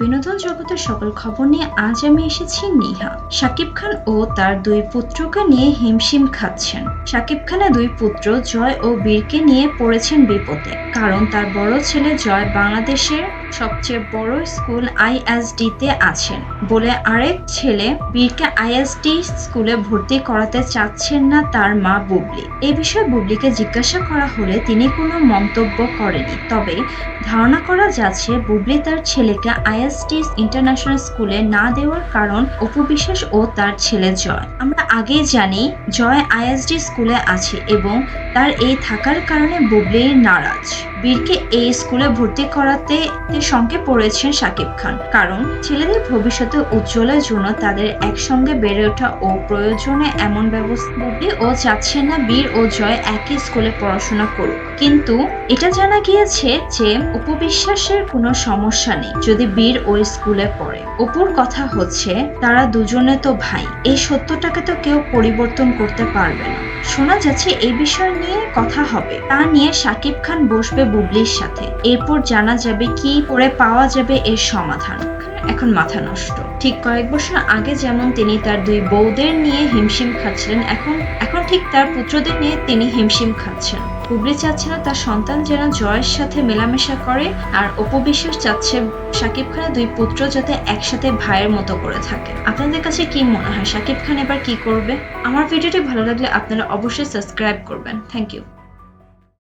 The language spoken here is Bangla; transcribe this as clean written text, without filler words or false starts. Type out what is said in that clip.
বিনোদন জগতের সকল খবর নিয়ে আজ আমি এসেছি নিহা। শাকিব খান ও তার দুই পুত্রকে নিয়ে হিমশিম খাচ্ছেন। শাকিব খানের দুই পুত্র জয় ও বীরকে নিয়ে পড়েছেন বিপদে, কারণ তার বড় ছেলে জয় বাংলাদেশের সবচেয়ে বড় স্কুল আইএসডি তে আছেন বলে আরেক ছেলে বীরকে আইএসডি স্কুলে ভর্তি করাতে চাচ্ছেন না তার মা বুবলি। এ বিষয়ে বুবলিকে জিজ্ঞাসা করা হলে তিনি কোনো মন্তব্য করেনি। তবে ধারণা করা যাচ্ছে বুবলি তার ছেলেকে আইএসডি ইন্টারন্যাশনাল স্কুলে না দেওয়ার কারণ অপু বিশ্বাস ও তার ছেলে জয়। আমরা আগেই জানি জয় আইএসডি স্কুলে আছে এবং তার এই থাকার কারণে বুবলি নারাজ। বীরকে এই স্কুলে ভর্তি করাতে শঙ্কে পড়েছেন শাকিব খান, কারণ ছেলেদের ভবিষ্যতে উজ্জ্বলের জন্য তাদের একসঙ্গে বেড়ে ওঠা ও প্রয়োজনে এমন ব্যবস্থা বুবলি ও চাচ্ছেন না বীর ও জয় একই স্কুলে পড়াশোনা করুক। কিন্তু এটা জানা গিয়েছে যে অপু বিশ্বাসের কোনো সমস্যা নেই যদি বীর ওই স্কুলে পড়ে। অপুর কথা হচ্ছে তারা দুজনে তো ভাই, এই সত্যটাকে তো কেউ পরিবর্তন করতে পারবে না। শোনা যাচ্ছে এই বিষয় নিয়ে কথা হবে, তা নিয়ে শাকিব খান বসবে বুবলির সাথে। এরপর জানা যাবে কি করে পাওয়া যাবে এর সমাধান। এখন মাথা নষ্ট। ঠিক কয়েক বছর আগে যেমন তিনি তার দুই বউদের নিয়ে হিমশিম খাচ্ছিলেন, এখন ঠিক তার পুত্রদের নিয়ে তিনি হিমশিম খাচ্ছেন। বুবলি চাচ্ছে না তার সন্তান যেন জয়ের সাথে মেলামেশা করে, আর অপু বিশ্বাস চাচ্ছে শাকিব খানের দুই পুত্র যাতে একসাথে ভাইয়ের মতো করে থাকে। আপনাদের কাছে কি মনে হয় শাকিব খান এবার কি করবে? আমার ভিডিওটি ভালো লাগলে আপনারা অবশ্যই সাবস্ক্রাইব করবেন। Thank you.